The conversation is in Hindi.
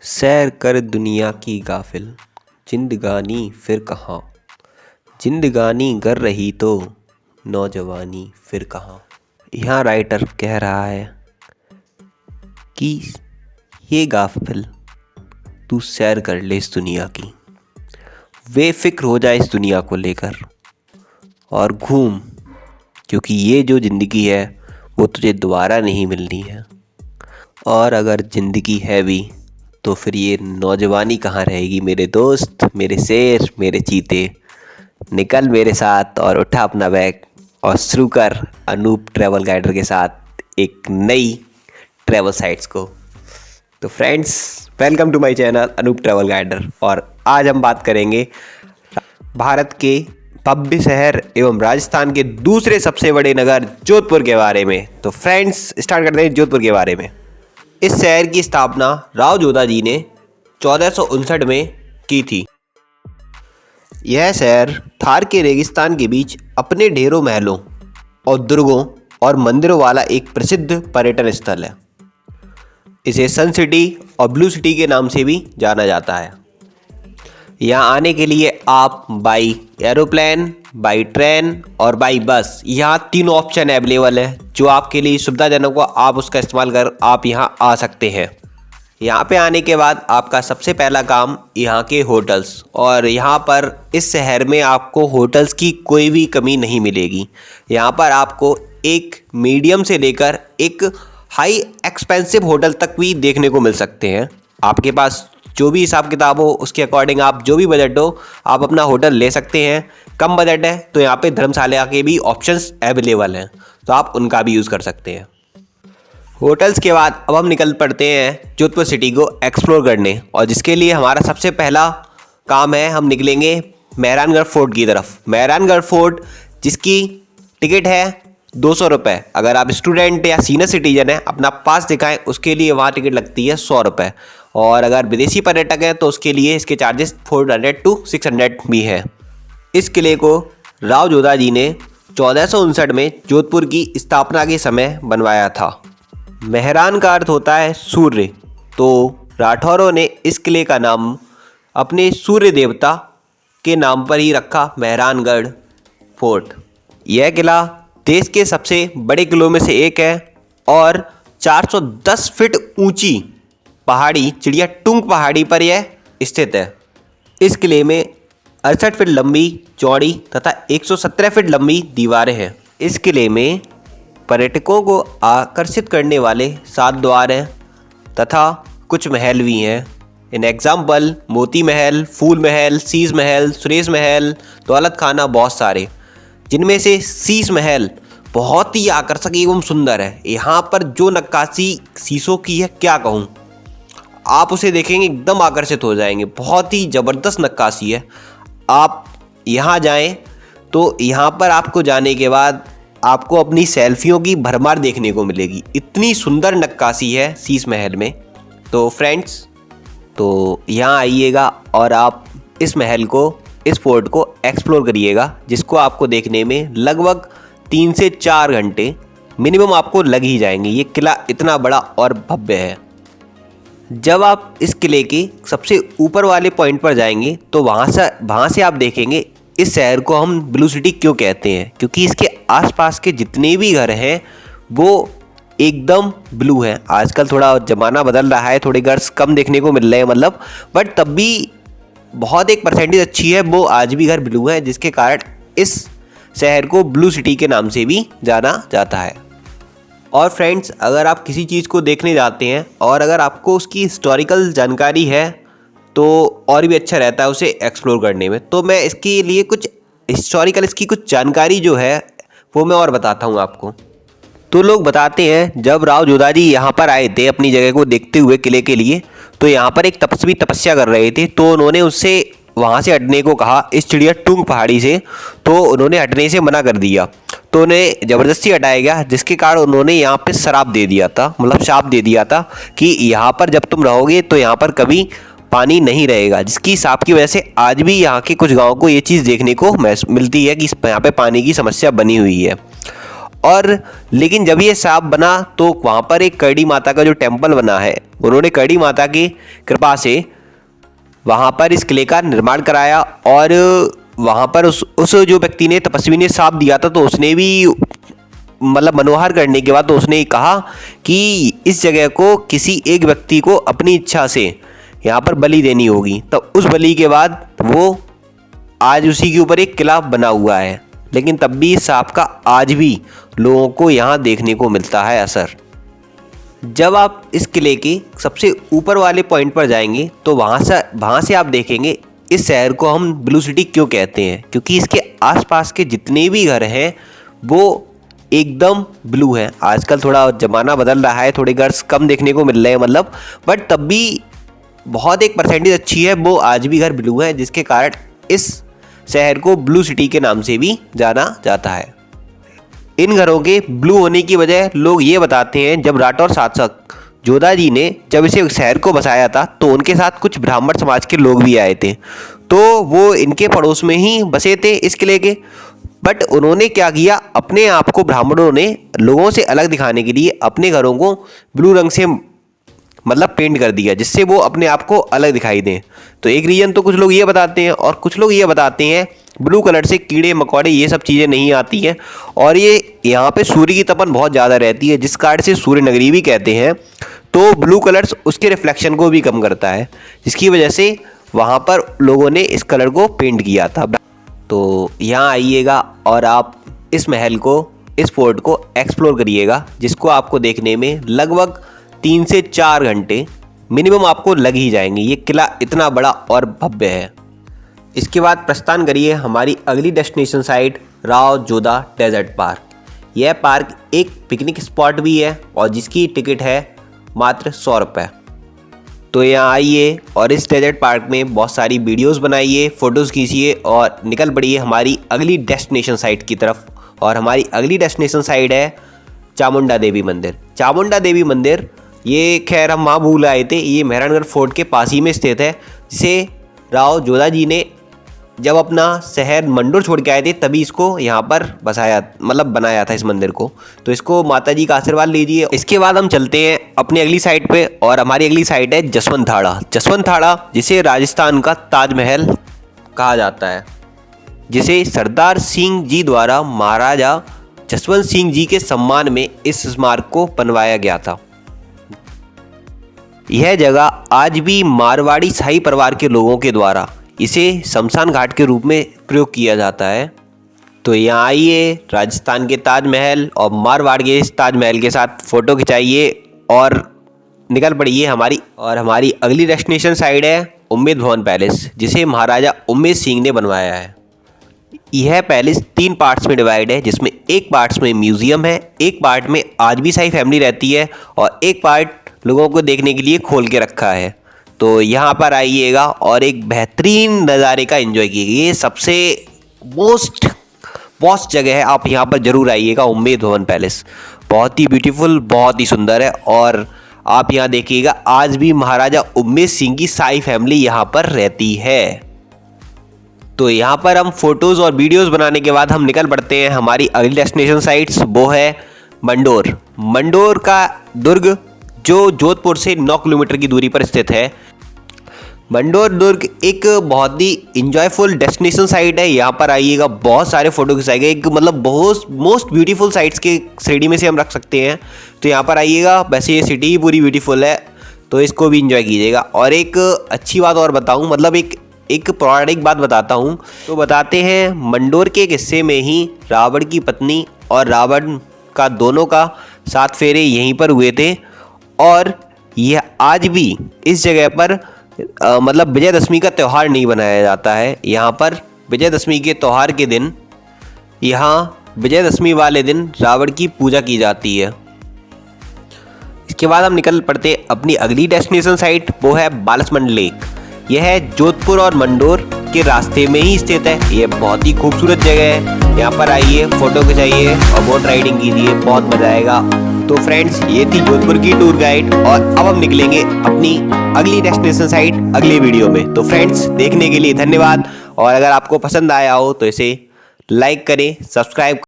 सैर कर दुनिया की गाफिल, जिंदगानी फिर कहाँ। जिंदगानी कर रही तो नौजवानी फिर कहाँ। यहाँ राइटर कह रहा है कि ये गाफिल, तू सैर कर ले इस दुनिया की, बेफिक्र हो जाए इस दुनिया को लेकर और घूम, क्योंकि ये जो ज़िंदगी है वो तुझे दोबारा नहीं मिलनी है। और अगर ज़िंदगी है भी तो फिर ये नौजवानी कहाँ रहेगी मेरे दोस्त, मेरे शेर, मेरे चीते। निकल मेरे साथ और उठा अपना बैग और शुरू कर अनूप ट्रैवल गाइडर के साथ एक नई ट्रैवल साइट्स को। तो friends, welcome to my channel Anoop travel guider. और आज हम बात करेंगे भारत के भव्य शहर एवं राजस्थान के दूसरे सबसे बड़े नगर जोधपुर के बारे में। तो फ्रेंड्स, स्टार्ट करते हैं जोधपुर के बारे में। इस शहर की स्थापना राव जोधा जी ने 1459 में की थी। यह शहर थार के रेगिस्तान के बीच अपने ढेरों महलों और दुर्गों और मंदिरों वाला एक प्रसिद्ध पर्यटन स्थल है। इसे सन सिटी और ब्लू सिटी के नाम से भी जाना जाता है। यहाँ आने के लिए आप बाई एरोप्लेन, बाई ट्रेन और बाई बस, यहाँ तीनों ऑप्शन अवेलेबल है जो आपके लिए सुविधाजनक हो। आप उसका इस्तेमाल कर आप यहाँ आ सकते हैं। यहाँ पे आने के बाद आपका सबसे पहला काम यहाँ के होटल्स, और यहाँ पर इस शहर में आपको होटल्स की कोई भी कमी नहीं मिलेगी। यहाँ पर आपको एक मीडियम से लेकर एक हाई एक्सपेंसिव होटल तक भी देखने को मिल सकते हैं। आपके पास जो भी हिसाब किताब हो उसके अकॉर्डिंग, आप जो भी बजट हो, आप अपना होटल ले सकते हैं। कम बजट है तो यहाँ पे धर्मशाला के भी ऑप्शंस अवेलेबल हैं, तो आप उनका भी यूज़ कर सकते हैं। होटल्स के बाद अब हम निकल पड़ते हैं जोधपुर सिटी को एक्सप्लोर करने, और जिसके लिए हमारा सबसे पहला काम है, हम निकलेंगे मेहरानगढ़ फोर्ट की तरफ। मेहरानगढ़ फोर्ट जिसकी टिकट है 200 रुपये। अगर आप स्टूडेंट या सीनियर सिटीजन हैं, अपना पास दिखाएं, उसके लिए वहाँ टिकट लगती है 100 रुपये। और अगर विदेशी पर्यटक हैं तो उसके लिए इसके चार्जेस 400 to 600 भी हैं। इस किले को राव जोधा जी ने 1459 में जोधपुर की स्थापना के समय बनवाया था। मेहरान का अर्थ होता है सूर्य, तो राठौरों ने इस किले का नाम अपने सूर्य देवता के नाम पर ही रखा, मेहरानगढ़ फोर्ट। यह किला देश के सबसे बड़े किलों में से एक है और 410 फीट ऊंची पहाड़ी चिड़िया टूंग पहाड़ी पर यह स्थित है। इस किले में 68 फीट लंबी चौड़ी तथा 117 फीट लंबी दीवारें हैं। इस किले में पर्यटकों को आकर्षित करने वाले 7 द्वार हैं तथा कुछ महल भी हैं। इन एग्जाम्पल मोती महल, फूल महल, शीश महल, सुरेश महल, दौलत खाना, बहुत सारे, जिनमें से शीश महल बहुत ही आकर्षक एवं सुंदर है। यहाँ पर जो नक्काशी शीशों की है, क्या कहूँ, आप उसे देखेंगे एकदम आकर्षित हो जाएंगे। बहुत ही ज़बरदस्त नक्काशी है। आप यहाँ जाएं तो यहाँ पर आपको जाने के बाद आपको अपनी सेल्फियों की भरमार देखने को मिलेगी। इतनी सुंदर नक्काशी है शीश महल में। तो फ्रेंड्स, तो यहाँ आइएगा और आप इस महल को, इस फोर्ट को एक्सप्लोर करिएगा, जिसको आपको देखने में लगभग 3 से 4 घंटे मिनिमम आपको लग ही जाएंगे। ये किला इतना बड़ा और भव्य है। जब आप इस किले के सबसे ऊपर वाले पॉइंट पर जाएंगे तो वहाँ से आप देखेंगे इस शहर को हम ब्लू सिटी क्यों कहते हैं, क्योंकि इसके आसपास के जितने भी घर हैं वो एकदम ब्लू हैं। आजकल थोड़ा ज़माना बदल रहा है, थोड़े घर कम देखने को मिल रहे हैं मतलब, बट तब भी बहुत एक परसेंटेज अच्छी है, वो आज भी घर ब्लू है, जिसके कारण इस शहर को ब्लू सिटी के नाम से भी जाना जाता है। और फ्रेंड्स, अगर आप किसी चीज़ को देखने जाते हैं और अगर आपको उसकी हिस्टोरिकल जानकारी है तो और भी अच्छा रहता है उसे एक्सप्लोर करने में। तो मैं इसके लिए कुछ हिस्टोरिकल, इसकी कुछ जानकारी जो है वो मैं और बताता हूँ आपको। तो लोग बताते हैं जब राव जोधा जी यहाँ पर आए थे अपनी जगह को देखते हुए किले के लिए, तो यहाँ पर एक तपस्वी तपस्या कर रहे थे, तो उन्होंने उससे वहाँ से हटने को कहा, इस चिड़िया टूंग पहाड़ी से। तो उन्होंने हटने से मना कर दिया, तो उन्हें ज़बरदस्ती हटाया गया, जिसके कारण उन्होंने यहाँ पे श्राप दे दिया था, मतलब शाप दे दिया था कि यहाँ पर जब तुम रहोगे तो यहाँ पर कभी पानी नहीं रहेगा, जिसकी शाप की वजह से आज भी यहाँ के कुछ गाँव को ये चीज़ देखने को मिलती है कि यहाँ पे पानी की समस्या बनी हुई है। और लेकिन जब ये सांप बना तो वहाँ पर एक करड़ी माता का जो टेम्पल बना है, उन्होंने करड़ी माता की कृपा से वहाँ पर इस किले का निर्माण कराया। और वहाँ पर उस जो व्यक्ति ने, तपस्वी ने सांप दिया था, तो उसने भी मतलब मनोहर करने के बाद तो उसने कहा कि इस जगह को किसी एक व्यक्ति को अपनी इच्छा से यहाँ पर बलि देनी होगी। तो उस बलि के बाद वो आज उसी के ऊपर एक किला बना हुआ है। लेकिन तब भी सांप का आज भी लोगों को यहाँ देखने को मिलता है असर। जब आप इस किले के सबसे ऊपर वाले पॉइंट पर जाएंगे तो वहाँ से आप देखेंगे इस शहर को हम ब्लू सिटी क्यों कहते हैं, क्योंकि इसके आसपास के जितने भी घर हैं वो एकदम ब्लू है। आजकल थोड़ा ज़माना बदल रहा है, थोड़े घर कम देखने को मिल रहे हैं मतलब, बट तब भी बहुत एक परसेंटेज अच्छी है, वो आज भी घर ब्लू है, जिसके कारण इस शहर को ब्लू सिटी के नाम से भी जाना जाता है। इन घरों के ब्लू होने की वजह लोग ये बताते हैं, जब राठौर शासक जोधा जी ने जब इसे शहर को बसाया था तो उनके साथ कुछ ब्राह्मण समाज के लोग भी आए थे, तो वो इनके पड़ोस में ही बसे थे इस किले के। बट उन्होंने क्या किया, अपने आप को ब्राह्मणों ने लोगों से अलग दिखाने के लिए अपने घरों को ब्लू रंग से मतलब पेंट कर दिया, जिससे वो अपने आप को अलग दिखाई दें। तो एक रीज़न तो कुछ लोग ये बताते हैं, और कुछ लोग ये बताते हैं ब्लू कलर से कीड़े मकोड़े ये सब चीज़ें नहीं आती हैं, और ये यहाँ पे सूर्य की तपन बहुत ज़्यादा रहती है, जिस कारण से सूर्य नगरी भी कहते हैं। तो ब्लू कलर्स उसके रिफ्लेक्शन को भी कम करता है, जिसकी वजह से वहाँ पर लोगों ने इस कलर को पेंट किया था। तो यहाँ आइएगा और आप इस महल को, इस फोर्ट को एक्सप्लोर करिएगा, जिसको आपको देखने में लगभग 3 से 4 घंटे मिनिमम आपको लग ही जाएंगे। ये किला इतना बड़ा और भव्य है। इसके बाद प्रस्थान करिए हमारी अगली destination site Rao Jodha desert park. यह पार्क एक पिकनिक स्पॉट भी है और जिसकी टिकट है मात्र 100 रुपये। तो यहाँ आइए और इस डेजर्ट पार्क में बहुत सारी वीडियोस बनाइए, फ़ोटोज़ खींचिए और निकल पड़िए हमारी अगली डेस्टिनेशन साइट की तरफ। और हमारी अगली डेस्टिनेशन साइट है चामुंडा देवी मंदिर। चामुंडा देवी मंदिर ये खैर हम वहाँ भूल आए थे, ये मेहरानगढ़ फोर्ट के पास ही में स्थित है, जिसे राव जोधा जी ने जब अपना शहर मंडोर छोड़ के आए थे तभी इसको यहाँ पर बसाया, मतलब बनाया था इस मंदिर को। तो इसको माता जी का आशीर्वाद लीजिए। इसके बाद हम चलते हैं अपनी अगली साइट पे, और हमारी अगली साइट है जसवंत थाड़ा। जसवंत थाड़ा जिसे राजस्थान का ताजमहल कहा जाता है, जिसे सरदार सिंह जी द्वारा महाराजा जसवंत सिंह जी के सम्मान में इस स्मारक को बनवाया गया था। यह जगह आज भी मारवाड़ी शाही परिवार के लोगों के द्वारा इसे शमशान घाट के रूप में प्रयोग किया जाता है। तो यहाँ आइए, राजस्थान के ताजमहल और मारवाड़ के इस ताजमहल के साथ फ़ोटो खिंचाइए और निकल पड़िए हमारी अगली डेस्टिनेशन साइड है उम्मेद भवन पैलेस, जिसे महाराजा उम्मेद सिंह ने बनवाया है। यह पैलेस 3 पार्ट्स में डिवाइड है, जिसमें एक पार्ट्स में म्यूज़ियम है, एक पार्ट में आज भी शाही फैमिली रहती है और एक पार्ट लोगों को देखने के लिए खोल के रखा है। तो यहाँ पर आइएगा और एक बेहतरीन नज़ारे का एंजॉय कीजिए। ये सबसे मोस्ट जगह है, आप यहाँ पर ज़रूर आइएगा। उम्मेद भवन पैलेस बहुत ही ब्यूटीफुल, बहुत ही सुंदर है, और आप यहाँ देखिएगा आज भी महाराजा उम्मेद सिंह की शाही फैमिली यहाँ पर रहती है। तो यहाँ पर हम फोटोज़ और वीडियोज़ बनाने के बाद हम निकल पड़ते हैं हमारी अगली डेस्टिनेशन साइट्स, वो है मंडोर। मंडोर का दुर्ग जो जोधपुर से 9 किलोमीटर की दूरी पर स्थित है। मंडोर दुर्ग एक बहुत ही इंजॉयफुल डेस्टिनेशन साइट है। यहाँ पर आइएगा, बहुत सारे फोटो खिंचाएंगे, एक मतलब बहुत मोस्ट ब्यूटीफुल साइट्स के श्रेणी में से हम रख सकते हैं। तो यहाँ पर आइएगा, वैसे ये सिटी ही पूरी ब्यूटीफुल है, तो इसको भी इंजॉय कीजिएगा। और एक अच्छी बात और बताऊँ, मतलब एक पौराणिक बात बताता हूँ। तो बताते हैं मंडोर के एक हिस्से में ही रावण की पत्नी और रावण का दोनों का 7 फेरे यहीं पर हुए थे, और यह आज भी इस जगह पर मतलब विजयदशमी का त्यौहार नहीं बनाया जाता है। यहाँ पर विजयदशमी के त्यौहार के दिन, यहाँ विजयदशमी वाले दिन रावण की पूजा की जाती है। इसके बाद हम निकल पड़ते अपनी अगली डेस्टिनेशन साइट, वो है बालसमंद लेक। यह है जोधपुर और मंडोर के रास्ते में ही स्थित है। यह बहुत ही खूबसूरत जगह है। यहाँ पर आइए, फोटो खिंचाइए और बोट राइडिंग कीजिए, बहुत मजा आएगा। तो फ्रेंड्स, ये थी जोधपुर की टूर गाइड, और अब हम निकलेंगे अपनी अगली डेस्टिनेशन साइट अगले वीडियो में। तो फ्रेंड्स, देखने के लिए धन्यवाद, और अगर आपको पसंद आया हो तो इसे लाइक करें, सब्सक्राइब